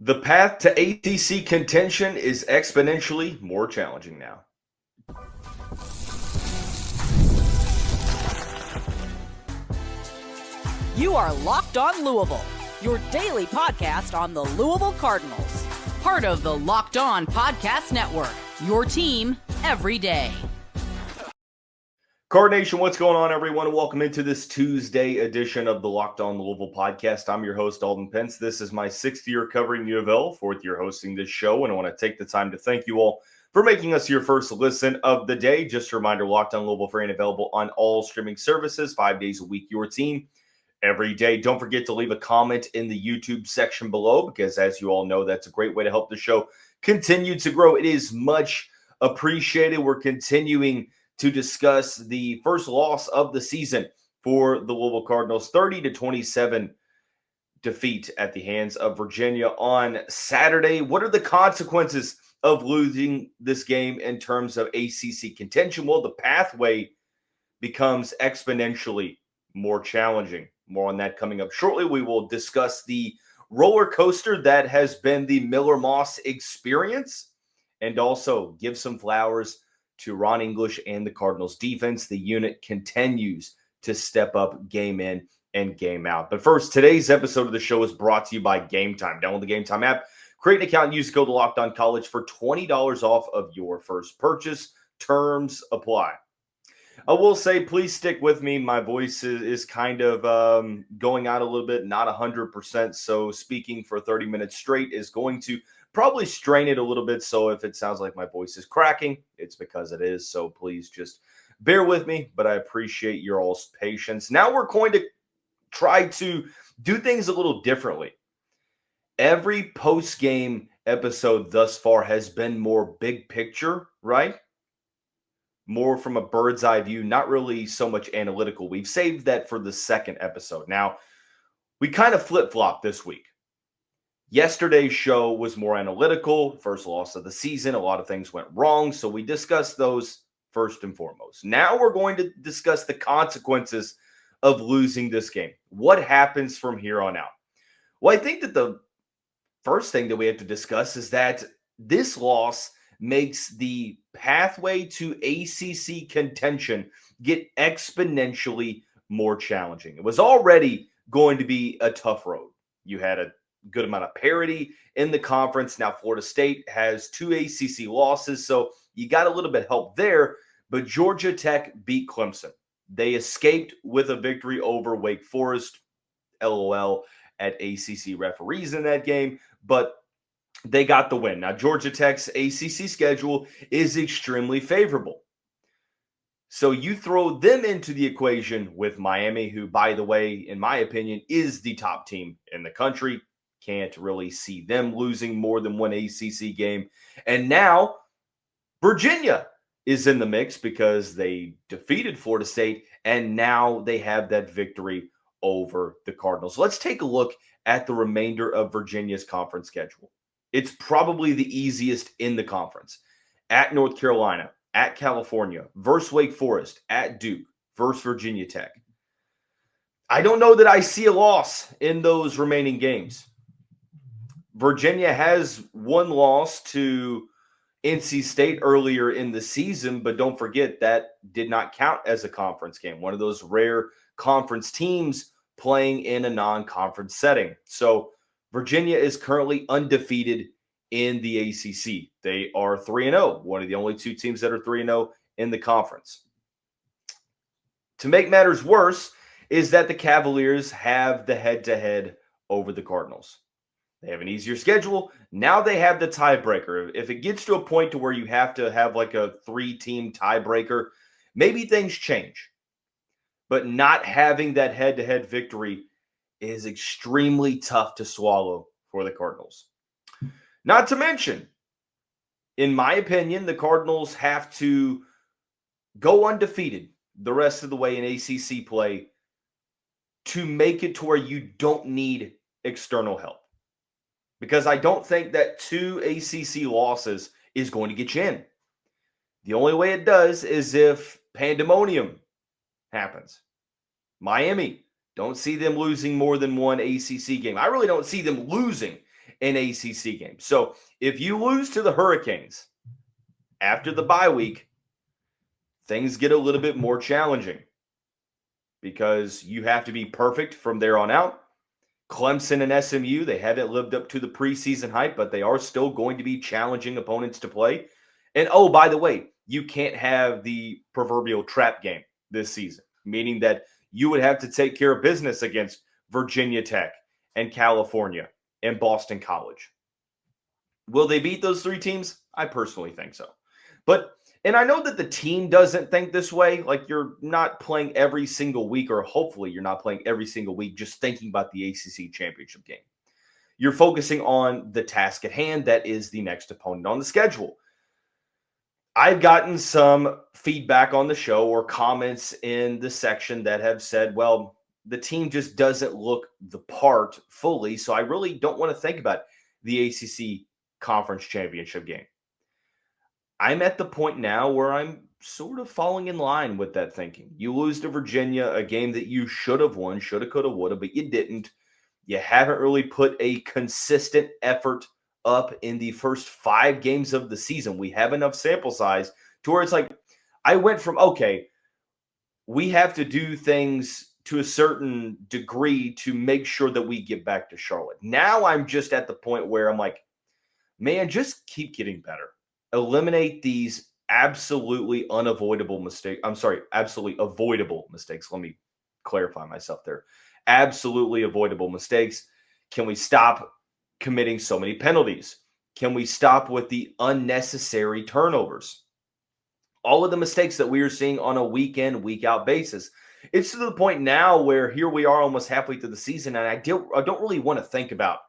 The path to ACC contention is exponentially more challenging now. You are Locked On Louisville, your daily podcast on the Louisville Cardinals. Part of the Locked On Podcast Network, your team every day. Card Nation, what's going on, everyone? Welcome into this Tuesday edition of the Locked On Louisville podcast. I'm your host, Dalton Pence. This is my sixth year covering U of L, fourth year hosting this show, and I want to take the time to thank you all for making us your first listen of the day. Just a reminder, Locked On Louisville free and available on all streaming services, 5 days a week, your team every day. Don't forget to leave a comment in the YouTube section below, because as you all know, that's a great way to help the show continue to grow. It is much appreciated. We're continuing to discuss the first loss of the season for the Louisville Cardinals, 30-27 defeat at the hands of Virginia on Saturday. What are the consequences of losing this game in terms of ACC contention? Well, the pathway becomes exponentially more challenging. More on that coming up shortly. We will discuss the roller coaster that has been the Miller Moss experience and also give some flowers to Ron English and the Cardinals defense. The unit continues to step up game in and game out. But first, today's episode of the show is brought to you by Game Time. Download the Game Time app, create an account, and use code LOCKEDONCollege for $20 off of your first purchase. Terms apply. I will say, please stick with me. My voice is kind of going out a little bit, not 100%. So speaking for 30 minutes straight is going to probably strain it a little bit. So if it sounds like my voice is cracking, it's because it is. So please just bear with me, but I appreciate your all's patience. Now we're going to try to do things a little differently. Every post-game episode thus far has been more big picture, right? More from a bird's eye view, not really so much analytical. We've saved that for the second episode. Now, we kind of flip-flopped this week. Yesterday's show was more analytical, first loss of the season. A lot of things went wrong, so we discussed those first and foremost. Now we're going to discuss the consequences of losing this game. What happens from here on out? Well, I think that the first thing that we have to discuss is that this loss makes the pathway to ACC contention get exponentially more challenging. It was already going to be a tough road. You had a good amount of parity in the conference. Now Florida State has 2 ACC losses, so you got a little bit of help there, but Georgia Tech beat Clemson. They escaped with a victory over Wake Forest, LOL, at ACC referees in that game, but they got the win. Now, Georgia Tech's ACC schedule is extremely favorable. So you throw them into the equation with Miami, who, by the way, in my opinion, is the top team in the country. Can't really see them losing more than one ACC game. And now Virginia is in the mix because they defeated Florida State, and now they have that victory over the Cardinals. Let's take a look at the remainder of Virginia's conference schedule. It's probably the easiest in the conference. At North Carolina, at California, versus Wake Forest, at Duke, versus Virginia Tech. I don't know that I see a loss in those remaining games. Virginia has one loss to NC State earlier in the season, but don't forget that did not count as a conference game. One of those rare conference teams playing in a non-conference setting. So Virginia is currently undefeated in the ACC. They are 3-0, one of the only 2 teams that are 3-0 in the conference. To make matters worse is that the Cavaliers have the head-to-head over the Cardinals. They have an easier schedule. Now they have the tiebreaker. If it gets to a point to where you have to have like a 3-team tiebreaker, maybe things change. But not having that head-to-head victory is extremely tough to swallow for the Cardinals. Not to mention, in my opinion, the Cardinals have to go undefeated the rest of the way in ACC play to make it to where you don't need external help. Because I don't think that 2 ACC losses is going to get you in. The only way it does is if pandemonium happens. Miami, don't see them losing more than one ACC game. I really don't see them losing an ACC game. So if you lose to the Hurricanes after the bye week, things get a little bit more challenging because you have to be perfect from there on out. Clemson and SMU, they haven't lived up to the preseason hype, but they are still going to be challenging opponents to play. And oh, by the way, you can't have the proverbial trap game this season, meaning that you would have to take care of business against Virginia Tech and California and Boston College. Will they beat those three teams? I personally think so. And I know that the team doesn't think this way. Like, you're not playing every single week, or hopefully you're not playing every single week just thinking about the ACC championship game. You're focusing on the task at hand, that is the next opponent on the schedule. I've gotten some feedback on the show or comments in the section that have said, well, the team just doesn't look the part fully, so I really don't want to think about the ACC conference championship game. I'm at the point now where I'm sort of falling in line with that thinking. You lose to Virginia, a game that you should have won, shoulda, coulda, woulda, but you didn't. You haven't really put a consistent effort up in the first 5 games of the season. We have enough sample size to where it's like, I went from, okay, we have to do things to a certain degree to make sure that we get back to Charlotte. Now I'm just at the point where I'm like, man, just keep getting better. Eliminate these absolutely avoidable mistakes. Let me clarify myself there. Absolutely avoidable mistakes. Can we stop committing so many penalties? Can we stop with the unnecessary turnovers? All of the mistakes that we are seeing on a week in, week out basis. It's to the point now where here we are almost halfway through the season, and I don't really want to think about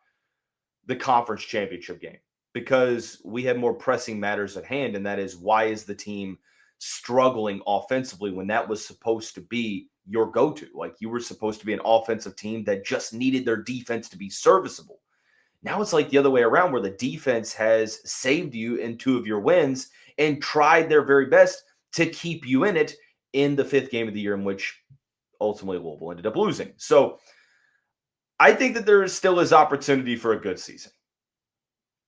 the conference championship game, because we have more pressing matters at hand, and that is, why is the team struggling offensively when that was supposed to be your go-to? Like, you were supposed to be an offensive team that just needed their defense to be serviceable. Now it's like the other way around, where the defense has saved you in 2 of your wins and tried their very best to keep you in it in the 5th game of the year, in which ultimately Louisville ended up losing. So I think that there still is opportunity for a good season.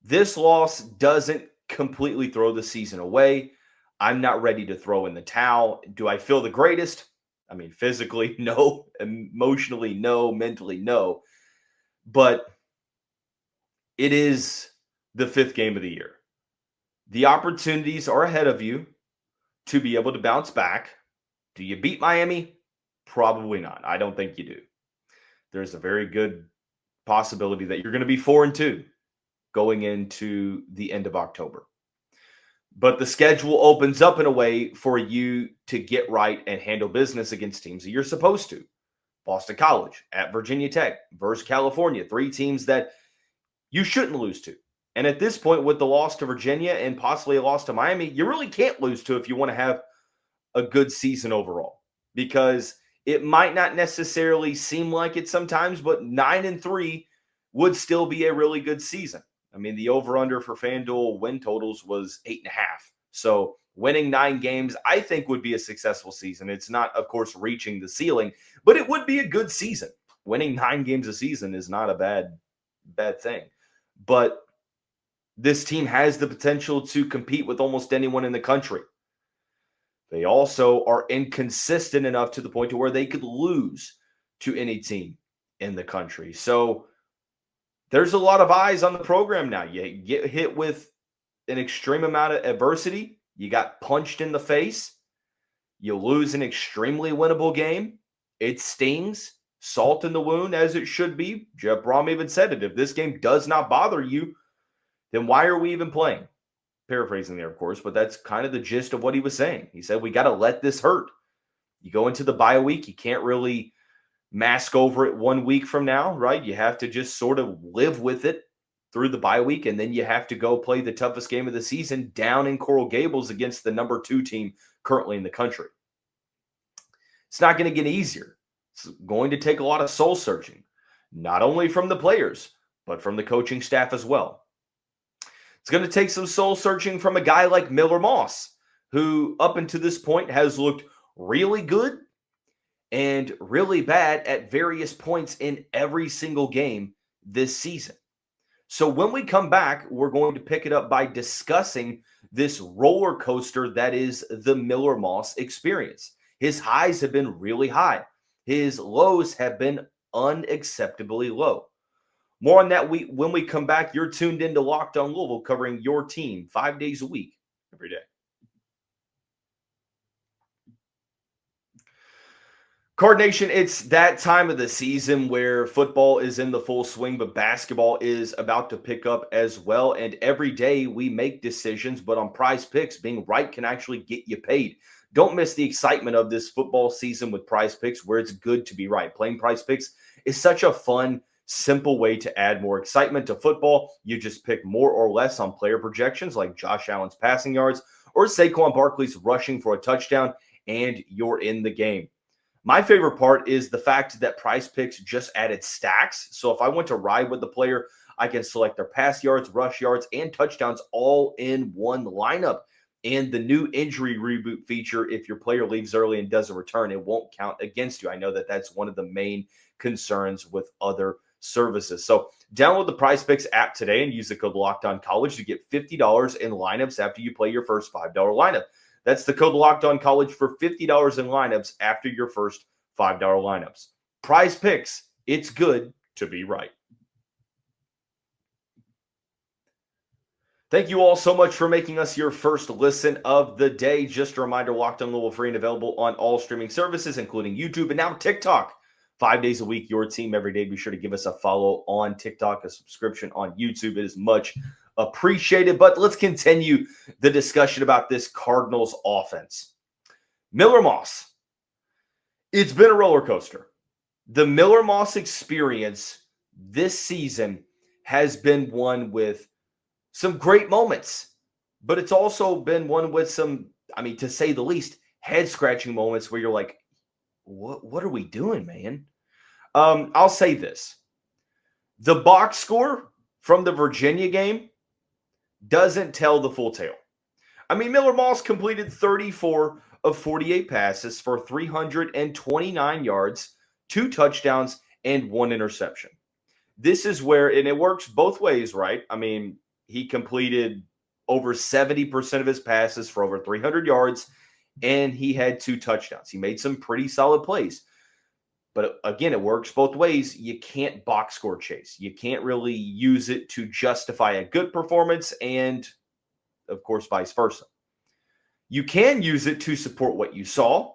This loss doesn't completely throw the season away. I'm not ready to throw in the towel. Do I feel the greatest? I mean, physically, no. Emotionally, no. Mentally, no. But it is the 5th game of the year. The opportunities are ahead of you to be able to bounce back. Do you beat Miami? Probably not. I don't think you do. There's a very good possibility that you're going to be 4-2. Going into the end of October. But the schedule opens up in a way for you to get right and handle business against teams that you're supposed to. Boston College, at Virginia Tech, versus California, 3 teams that you shouldn't lose to. And at this point, with the loss to Virginia and possibly a loss to Miami, you really can't lose to if you want to have a good season overall. Because it might not necessarily seem like it sometimes, but 9-3 would still be a really good season. I mean, the over-under for FanDuel win totals was 8.5. So winning 9 games, I think, would be a successful season. It's not, of course, reaching the ceiling, but it would be a good season. Winning 9 games a season is not a bad thing. But this team has the potential to compete with almost anyone in the country. They also are inconsistent enough to the point to where they could lose to any team in the country. So there's a lot of eyes on the program now. You get hit with an extreme amount of adversity. You got punched in the face. You lose an extremely winnable game. It stings. Salt in the wound, as it should be. Jeff Brohm even said it. If this game does not bother you, then why are we even playing? Paraphrasing there, of course, but that's kind of the gist of what he was saying. He said, we got to let this hurt. You go into the bye week, you can't really mask over it 1 week from now, right? You have to just sort of live with it through the bye week, and then you have to go play the toughest game of the season down in Coral Gables against the number 2 team currently in the country. It's not going to get easier. It's going to take a lot of soul searching, not only from the players, but from the coaching staff as well. It's going to take some soul searching from a guy like Miller Moss, who up until this point has looked really good and really bad at various points in every single game this season. So when we come back, we're going to pick it up by discussing this roller coaster that is the Miller Moss experience. His highs have been really high. His lows have been unacceptably low. More on that when we come back. You're tuned into Locked on Louisville, covering your team 5 days a week, every day. Card Nation, it's that time of the season where football is in the full swing, but basketball is about to pick up as well. And every day we make decisions, but on Prize Picks, being right can actually get you paid. Don't miss the excitement of this football season with Prize Picks, where it's good to be right. Playing Prize Picks is such a fun, simple way to add more excitement to football. You just pick more or less on player projections like Josh Allen's passing yards or Saquon Barkley's rushing for a touchdown, and you're in the game. My favorite part is the fact that Prize Picks just added stacks. So if I want to ride with the player, I can select their pass yards, rush yards, and touchdowns all in one lineup. And the new injury reboot feature, if your player leaves early and doesn't return, it won't count against you. I know that that's one of the main concerns with other services. So download the Prize Picks app today and use the code LOCKEDONCollege to get $50 in lineups after you play your first $5 lineup. That's the code LOCKEDONCollege for $50 in lineups after your first $5 lineups. Prize Picks, it's good to be right. Thank you all so much for making us your first listen of the day. Just a reminder, Locked on Louisville, free and available on all streaming services, including YouTube and now TikTok. 5 days a week, your team every day. Be sure to give us a follow on TikTok, a subscription on YouTube. It is much appreciated. But let's continue the discussion about this Cardinals offense. Miller Moss. It's been a roller coaster. The Miller Moss experience this season has been one with some great moments, but it's also been one with some, to say the least, head-scratching moments where you're like, what are we doing, man? I'll say this. The box score from the Virginia game doesn't tell the full tale. Miller Moss completed 34 of 48 passes for 329 yards, 2 touchdowns, and 1 interception. This is where, and it works both ways, right? He completed over 70% of his passes for over 300 yards, and he had 2 touchdowns. He made some pretty solid plays. But again, it works both ways. You can't box score chase. You can't really use it to justify a good performance, and of course, vice versa. You can use it to support what you saw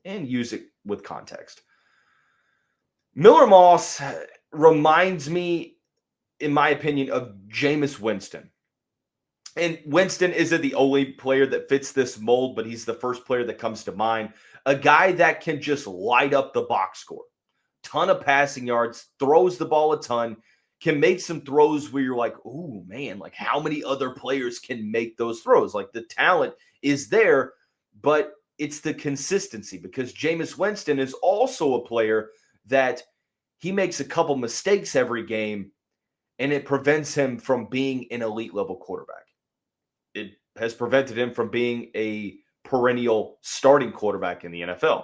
and use it with context. Miller Moss reminds me, in my opinion, of Jameis Winston. And Winston isn't the only player that fits this mold, but he's the first player that comes to mind. A guy that can just light up the box score. Ton of passing yards, throws the ball a ton, can make some throws where you're like, ooh, man, like how many other players can make those throws? Like the talent is there, but it's the consistency, because Jameis Winston is also a player that he makes a couple mistakes every game, and it prevents him from being an elite level quarterback. It has prevented him from being a perennial starting quarterback in the NFL,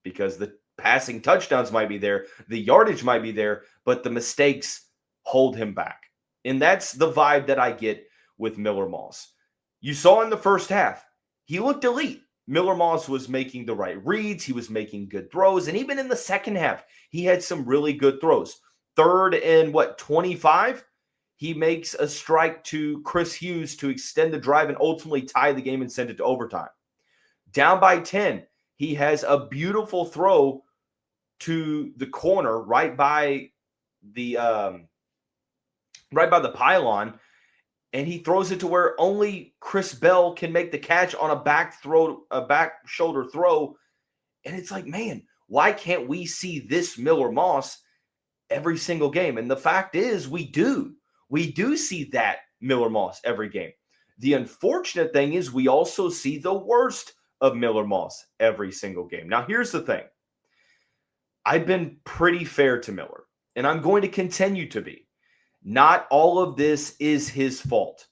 because the passing touchdowns might be there, the yardage might be there, but the mistakes hold him back. And that's the vibe that I get with Miller Moss. You saw in the first half, he looked elite. Miller Moss was making the right reads. He was making good throws. And even in the second half, he had some really good throws. 3rd and 25? He makes a strike to Chris Hughes to extend the drive and ultimately tie the game and send it to overtime. Down by 10, he has a beautiful throw to the corner right by the pylon, and he throws it to where only Chris Bell can make the catch on a back shoulder throw. And it's like, man, why can't we see this Miller Moss every single game? And the fact is, we do. We do see that Miller Moss every game. The unfortunate thing is we also see the worst of Miller Moss every single game. Now, here's the thing. I've been pretty fair to Miller, and I'm going to continue to be. Not all of this is his fault.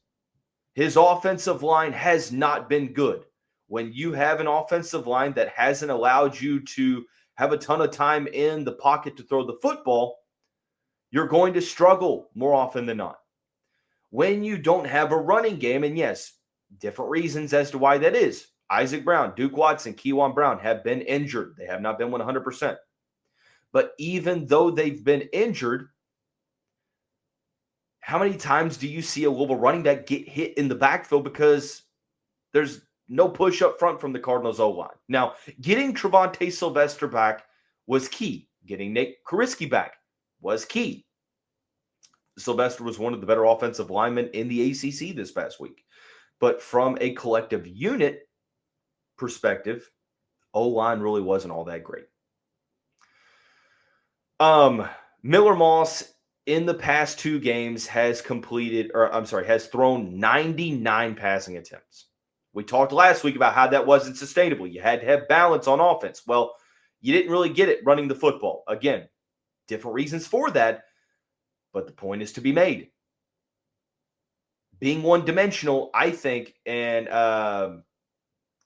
His offensive line has not been good. When you have an offensive line that hasn't allowed you to have a ton of time in the pocket to throw the football, you're going to struggle more often than not. When you don't have a running game, and yes, different reasons as to why that is. Isaac Brown, Duke Watson, Kewan Brown have been injured. They have not been 100%. But even though they've been injured, how many times do you see a Louisville running back get hit in the backfield because there's no push up front from the Cardinals O-line? Now, getting Trevontae Sylvester back was key. Getting Nate Kariski back was key. Sylvester was one of the better offensive linemen in the ACC this past week. But from a collective unit perspective, O-line really wasn't all that great. Miller Moss in the past 2 games has thrown 99 passing attempts. We talked last week about how that wasn't sustainable. You had to have balance on offense. Well, you didn't really get it running the football. Again, different reasons for that, but the point is to be made. Being one-dimensional, I think, and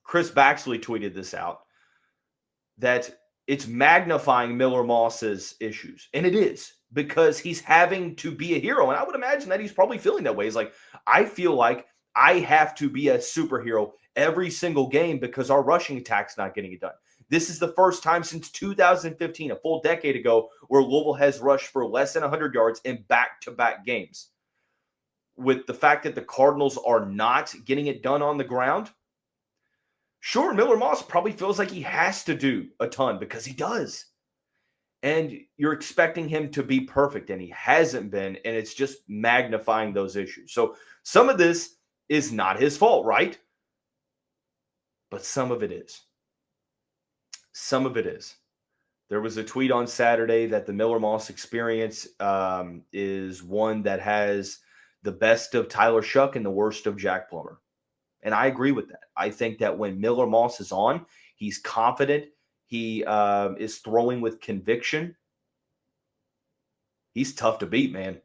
Chris Baxley tweeted this out, that it's magnifying Miller Moss's issues. And it is, because he's having to be a hero. And I would imagine that he's probably feeling that way. He's like, I feel like I have to be a superhero every single game because our rushing attack's not getting it done. This is the first time since 2015, a full decade ago, where Louisville has rushed for less than 100 yards in back-to-back games. With the fact that the Cardinals are not getting it done on the ground, sure, Miller Moss probably feels like he has to do a ton because he does. And you're expecting him to be perfect, and he hasn't been, and it's just magnifying those issues. So some of this is not his fault, right? But some of it is. Some of it is. There was a tweet on Saturday that the Miller Moss experience is one that has the best of Tyler Shuck and the worst of Jack Plummer. And I agree with that. I think that when Miller Moss is on, he's confident. He is throwing with conviction. He's tough to beat, man.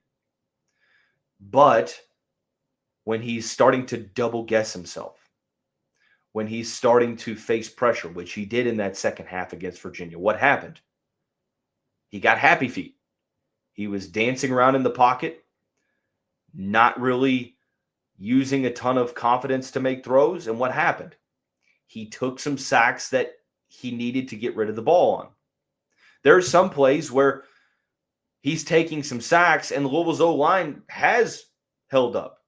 But when he's starting to double guess himself, when he's starting to face pressure, which he did in that second half against Virginia, what happened? He got happy feet. He was dancing around in the pocket, not really using a ton of confidence to make throws. And what happened? He took some sacks that he needed to get rid of the ball on. There are some plays where he's taking some sacks and Louisville's O-line has held up.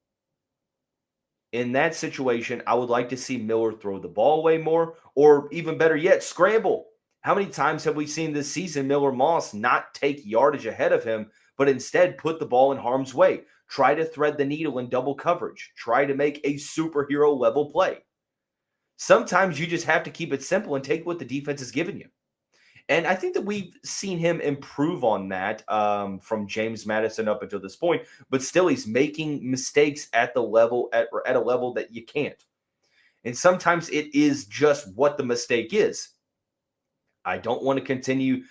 In that situation, I would like to see Miller throw the ball away more, or even better yet, scramble. How many times have we seen this season Miller Moss not take yardage ahead of him, but instead put the ball in harm's way? Try to thread the needle in double coverage. Try to make a superhero level play. Sometimes you just have to keep it simple and take what the defense has given you. And I think that we've seen him improve on that from James Madison up until this point, but still he's making mistakes at a level that you can't. And sometimes it is just what the mistake is. I don't want to continue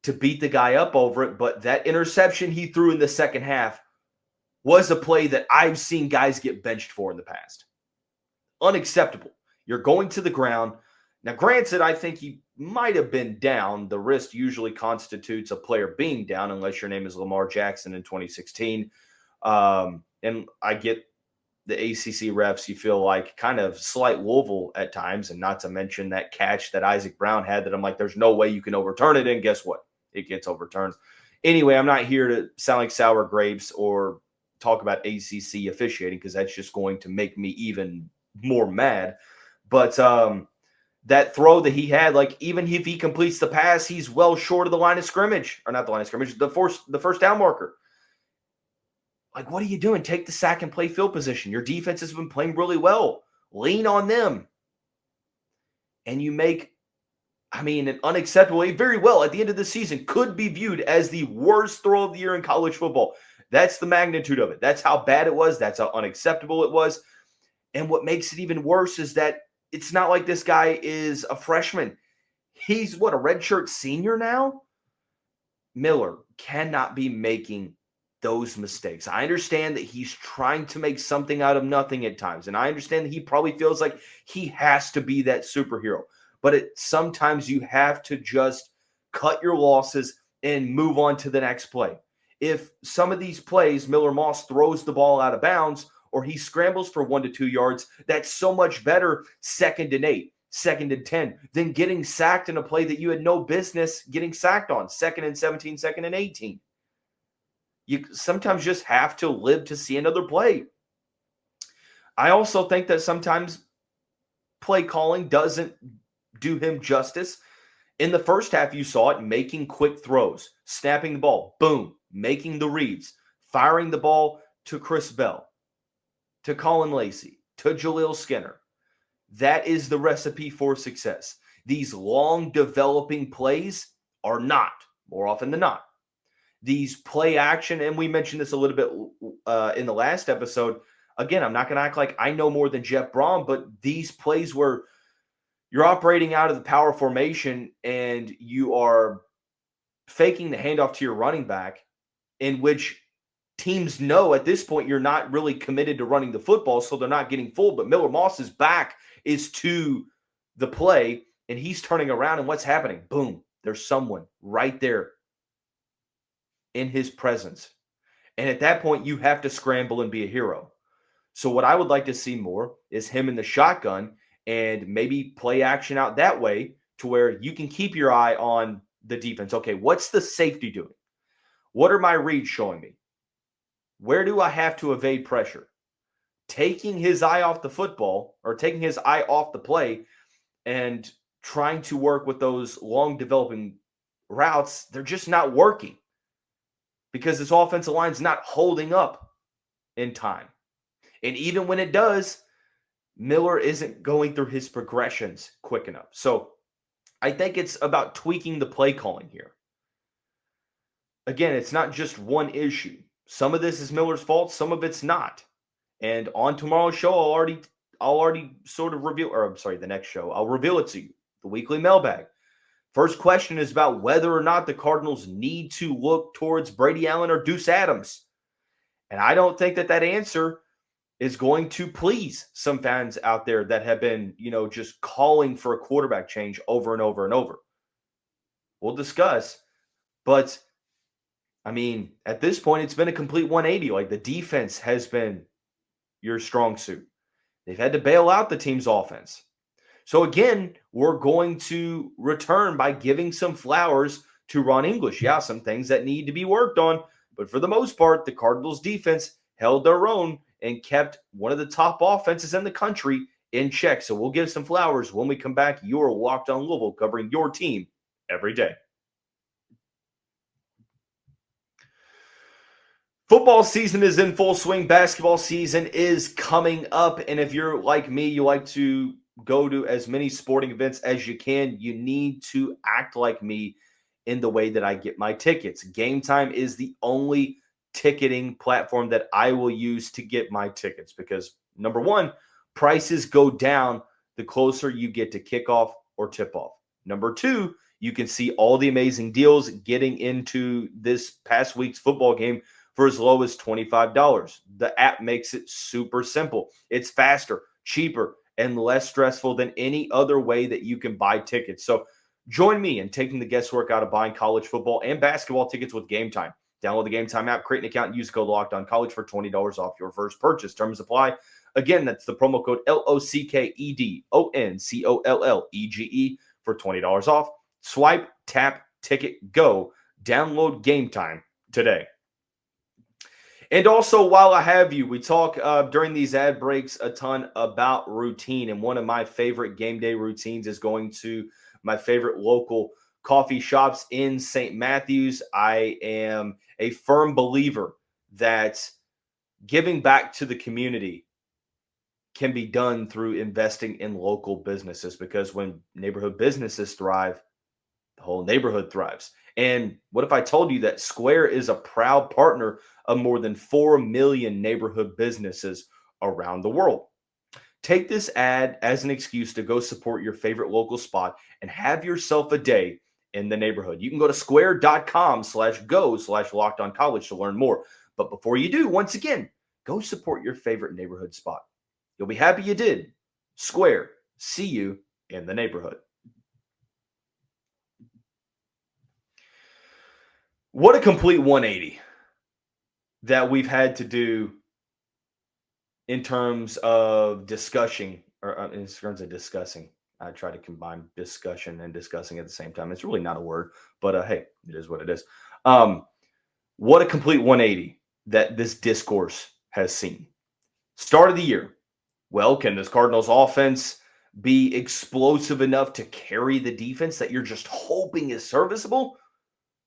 to beat the guy up over it, but that interception he threw in the second half was a play that I've seen guys get benched for in the past. Unacceptable. You're going to the ground. Now, granted, I think he might have been down. The wrist usually constitutes a player being down unless your name is Lamar Jackson in 2016. And I get the ACC refs, you feel like, kind of slight Louisville at times, and not to mention that catch that Isaac Brown had that I'm like, there's no way you can overturn it, and guess what? It gets overturned. Anyway, I'm not here to sound like sour grapes or talk about ACC officiating because that's just going to make me even more mad. But that throw that he had, like, even if he completes the pass, he's well short of the line of scrimmage. Or not the line of scrimmage, the first down marker. Like, what are you doing? Take the sack and play field position. Your defense has been playing really well. Lean on them. And you make, an unacceptable, very well at the end of the season could be viewed as the worst throw of the year in college football. That's the magnitude of it. That's how bad it was. That's how unacceptable it was. And what makes it even worse is that it's not like this guy is a freshman. He's, a redshirt senior now? Miller cannot be making those mistakes. I understand that he's trying to make something out of nothing at times. And I understand that he probably feels like he has to be that superhero. But sometimes you have to just cut your losses and move on to the next play. if some of these plays, Miller Moss throws the ball out of bounds or he scrambles for 1 to 2 yards, that's so much better 2nd and 8, 2nd and 10 than getting sacked in a play that you had no business getting sacked on, 2nd and 17, 2nd and 18. You sometimes just have to live to see another play. I also think that sometimes play calling doesn't do him justice. In the first half, you saw it making quick throws, snapping the ball, boom, making the reads, firing the ball to Chris Bell, to Colin Lacey, to Jaleel Skinner. That is the recipe for success. These long developing plays are not, more often than not. These play action, and we mentioned this a little bit in the last episode. Again, I'm not going to act like I know more than Jeff Brohm, but these plays where you're operating out of the power formation and you are faking the handoff to your running back, in which teams know at this point you're not really committed to running the football, so they're not getting full. But Miller Moss's back is to the play, and he's turning around, and what's happening? Boom, there's someone right there in his presence. And at that point, you have to scramble and be a hero. So what I would like to see more is him in the shotgun and maybe play action out that way to where you can keep your eye on the defense. Okay, what's the safety doing? What are my reads showing me? Where do I have to evade pressure? Taking his eye off the football or taking his eye off the play and trying to work with those long developing routes, they're just not working because this offensive line's not holding up in time. And even when it does, Miller isn't going through his progressions quick enough. So I think it's about tweaking the play calling here. Again, it's not just one issue. Some of this is Miller's fault, some of it's not. And on tomorrow's show, I'll already sort of reveal, or I'm sorry, the next show, I'll reveal it to you, the weekly mailbag. First question is about whether or not the Cardinals need to look towards Brady Allen or Deuce Adams. And I don't think that answer is going to please some fans out there that have been, just calling for a quarterback change over and over and over. We'll discuss. But, at this point, it's been a complete 180. Like, the defense has been your strong suit. They've had to bail out the team's offense. So, again, we're going to return by giving some flowers to Ron English. Yeah, some things that need to be worked on. But for the most part, the Cardinals defense held their own and kept one of the top offenses in the country in check. So we'll give some flowers when we come back. You're Locked On Louisville, covering your team every day. Football season is in full swing. Basketball season is coming up. And if you're like me, you like to go to as many sporting events as you can, you need to act like me in the way that I get my tickets. Game Time is the only ticketing platform that I will use to get my tickets because, number one, prices go down the closer you get to kickoff or tip-off. Number two, you can see all the amazing deals getting into this past week's football game for as low as $25. The app makes it super simple. It's faster, cheaper, and less stressful than any other way that you can buy tickets. So join me in taking the guesswork out of buying college football and basketball tickets with Game Time. Download the Game Time app, create an account, and use code LOCKEDONCollege for $20 off your first purchase. Terms apply. Again, that's the promo code LOCKEDONCOLLEGE for $20 off. Swipe, tap, ticket, go. Download Game Time today. And also, while I have you, we talk during these ad breaks a ton about routine. And one of my favorite game day routines is going to my favorite local coffee shops in St. Matthews. I am a firm believer that giving back to the community can be done through investing in local businesses, because when neighborhood businesses thrive, the whole neighborhood thrives. And what if I told you that Square is a proud partner of more than 4 million neighborhood businesses around the world? Take this ad as an excuse to go support your favorite local spot and have yourself a day in the neighborhood. You can go to square.com/go/lockedoncollege to learn more. But before you do, once again, go support your favorite neighborhood spot. You'll be happy you did. Square, see you in the neighborhood. What a complete 180. that we've had to do in terms of discussing, in terms of discussing. I try to combine discussion and discussing at the same time. It's really not a word, but hey, it is what it is. What a complete 180 that this discourse has seen. Start of the year. Well, can this Cardinals offense be explosive enough to carry the defense that you're just hoping is serviceable?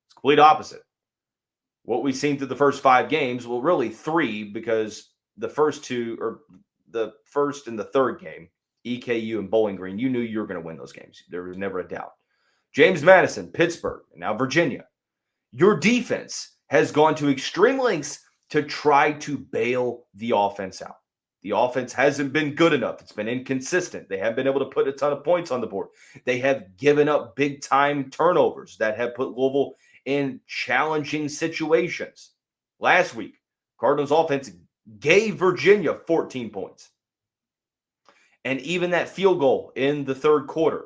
It's complete opposite. What we've seen through the first 5 games, well, really 3, because the first 2, or the first and the third game, EKU and Bowling Green, you knew you were going to win those games. There was never a doubt. James Madison, Pittsburgh, and now Virginia. Your defense has gone to extreme lengths to try to bail the offense out. The offense hasn't been good enough. It's been inconsistent. They haven't been able to put a ton of points on the board. They have given up big-time turnovers that have put Louisville in challenging situations. Last week, Cardinals offense gave Virginia 14 points. And even that field goal in the third quarter,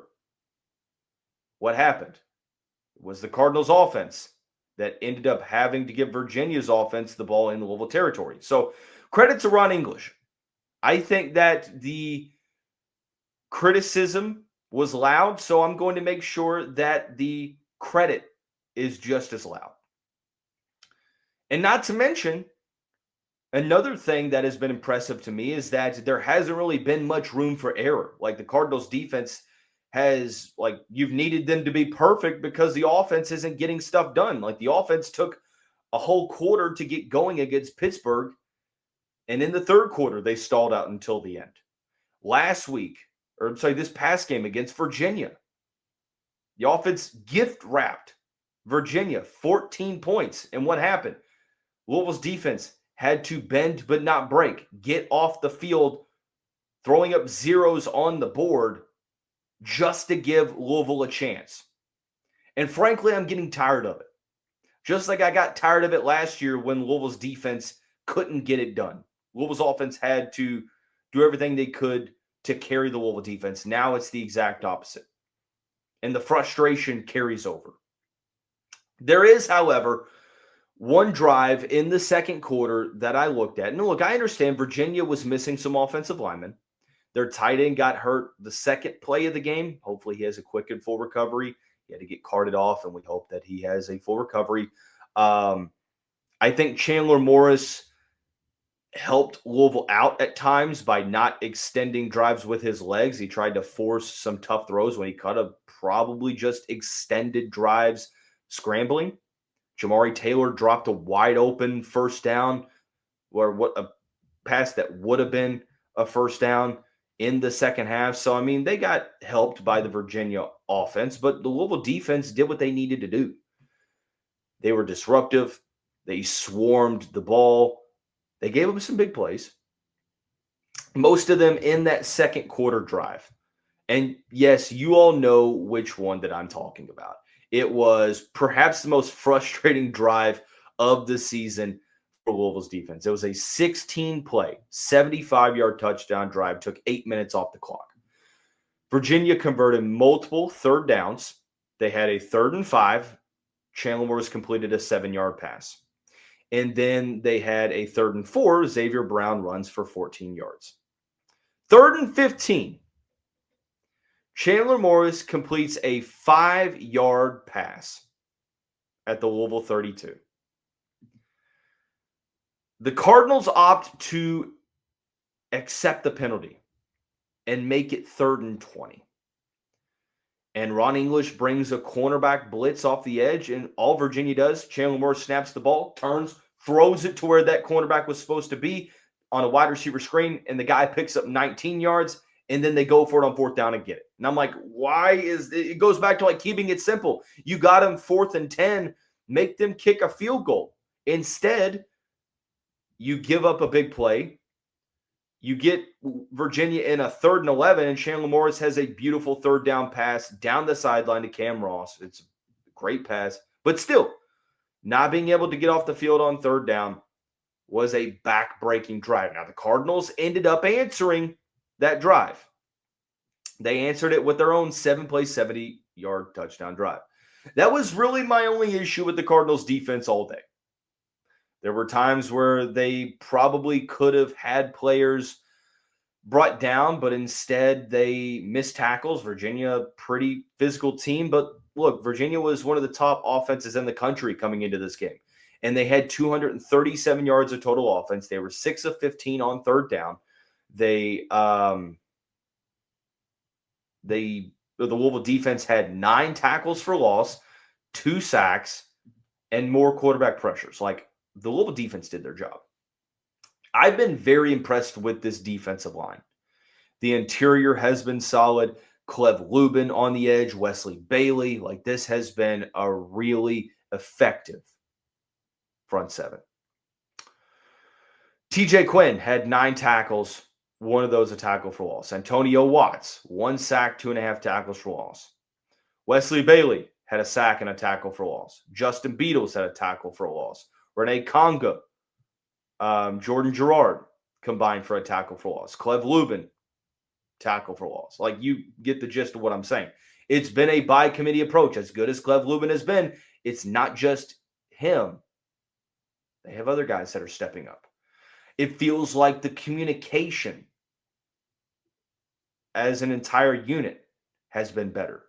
what happened? It was the Cardinals offense that ended up having to give Virginia's offense the ball in the Louisville territory. So credit to Ron English. I think that the criticism was loud, so I'm going to make sure that the credit is just as loud. And not to mention, another thing that has been impressive to me is that there hasn't really been much room for error. Like the Cardinals defense has, like, you've needed them to be perfect because the offense isn't getting stuff done. Like the offense took a whole quarter to get going against Pittsburgh. And in the third quarter, they stalled out until the end. This past game against Virginia, the offense gift wrapped Virginia 14 points. And what happened? Louisville's defense had to bend but not break, get off the field, throwing up zeros on the board just to give Louisville a chance. And frankly, I'm getting tired of it. Just like I got tired of it last year when Louisville's defense couldn't get it done. Louisville's offense had to do everything they could to carry the Louisville defense. Now it's the exact opposite. And the frustration carries over. There is, however, one drive in the second quarter that I looked at. And look, I understand Virginia was missing some offensive linemen. Their tight end got hurt the second play of the game. Hopefully he has a quick and full recovery. He had to get carted off, and we hope that he has a full recovery. I think Chandler Morris helped Louisville out at times by not extending drives with his legs. He tried to force some tough throws when he could have probably just extended drives scrambling. Jamari Taylor dropped a wide open first down, or what a pass that would have been a first down in the second half. So, I mean, they got helped by the Virginia offense, but the Louisville defense did what they needed to do. They were disruptive. They swarmed the ball. They gave them some big plays. Most of them in that second quarter drive. And yes, you all know which one that I'm talking about. It was perhaps the most frustrating drive of the season for Louisville's defense. It was a 16-play, 75-yard touchdown drive. Took 8 minutes off the clock. Virginia converted multiple third downs. They had a 3rd and 5. Chandler Morris completed a 7-yard pass. And then they had a 3rd and 4. Xavier Brown runs for 14 yards. 3rd and 15. Chandler Morris completes a 5-yard pass at the Louisville 32. The Cardinals opt to accept the penalty and make it 3rd and 20. And Ron English brings a cornerback blitz off the edge, and all Virginia does, Chandler Morris snaps the ball, turns, throws it to where that cornerback was supposed to be on a wide receiver screen, and the guy picks up 19 yards, and then they go for it on 4th down and get it. And I'm like, why is it? It goes back to like keeping it simple. You got them 4th and 10, make them kick a field goal. Instead, you give up a big play. You get Virginia in a 3rd and 11, and Chandler Morris has a beautiful 3rd down pass down the sideline to Cam Ross. It's a great pass. But still, not being able to get off the field on 3rd down was a back-breaking drive. Now, the Cardinals ended up answering that drive. They answered it with their own 7-play, 70-yard touchdown drive. That was really my only issue with the Cardinals defense all day. There were times where they probably could have had players brought down, but instead they missed tackles. Virginia, pretty physical team. But look, Virginia was one of the top offenses in the country coming into this game. And they had 237 yards of total offense. They were 6 of 15 on third down. The Louisville defense had 9 tackles for loss, 2 sacks, and more quarterback pressures. Like, the Louisville defense did their job. I've been very impressed with this defensive line. The interior has been solid. Clev Lubin on the edge, Wesley Bailey. Like, this has been a really effective front seven. TJ Quinn had 9 tackles, one of those a tackle for loss. Antonio Watts, 1 sack, 2.5 tackles for loss. Wesley Bailey had a sack and a tackle for loss. Justin Beatles had a tackle for a loss. Renee Conga, Jordan Gerard combined for a tackle for loss. Clev Lubin, tackle for loss. Like, you get the gist of what I'm saying. It's been a by-committee approach. As good as Clev Lubin has been, it's not just him. They have other guys that are stepping up. It feels like the communication as an entire unit has been better.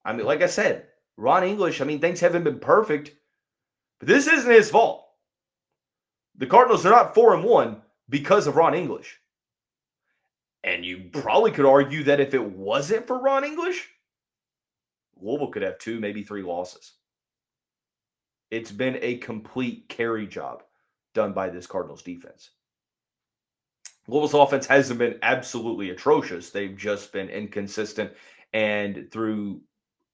I mean, like I said, Ron English, things haven't been perfect, but this isn't his fault. The Cardinals are not 4-1 because of Ron English. And you probably could argue that if it wasn't for Ron English, Louisville could have 2, maybe 3 losses. It's been a complete carry job done by this Cardinals defense. Louisville's offense hasn't been absolutely atrocious. They've just been inconsistent and, through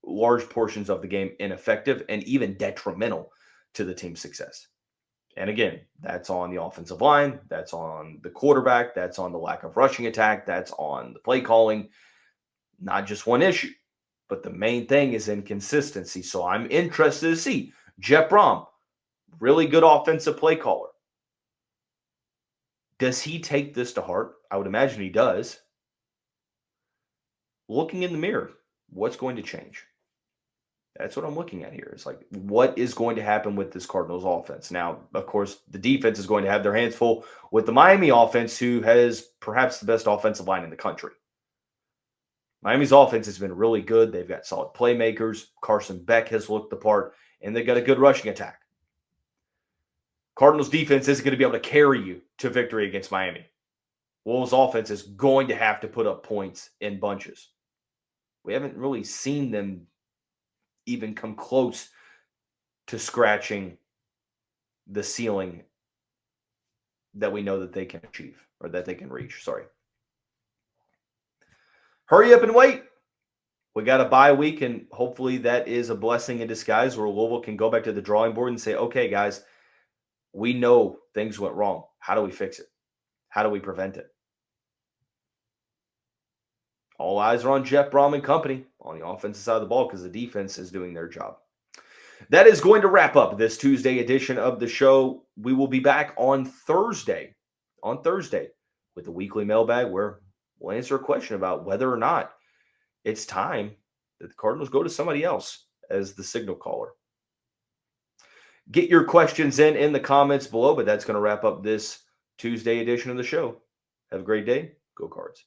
large portions of the game, ineffective and even detrimental to the team's success. And again, that's on the offensive line, that's on the quarterback, that's on the lack of rushing attack, that's on the play calling. Not just one issue, but the main thing is inconsistency. So I'm interested to see Jeff Brohm, really good offensive play caller. Does he take this to heart? I would imagine he does. Looking in the mirror, what's going to change? That's what I'm looking at here. It's like, what is going to happen with this Cardinals offense? Now, of course, the defense is going to have their hands full with the Miami offense, who has perhaps the best offensive line in the country. Miami's offense has been really good. They've got solid playmakers. Carson Beck has looked the part, and they've got a good rushing attack. Cardinals defense isn't going to be able to carry you to victory against Miami. Wolves offense is going to have to put up points in bunches. We haven't really seen them even come close to scratching the ceiling that we know that they can achieve, or that they can reach. Sorry. Hurry up and wait. We got a bye week, and hopefully that is a blessing in disguise where Louisville can go back to the drawing board and say, okay, guys, we know things went wrong. How do we fix it? How do we prevent it? All eyes are on Jeff Brohm and company on the offensive side of the ball because the defense is doing their job. That is going to wrap up this Tuesday edition of the show. We will be back on Thursday with the weekly mailbag, where we'll answer a question about whether or not it's time that the Cardinals go to somebody else as the signal caller. Get your questions in the comments below, but that's going to wrap up this Tuesday edition of the show. Have a great day. Go Cards.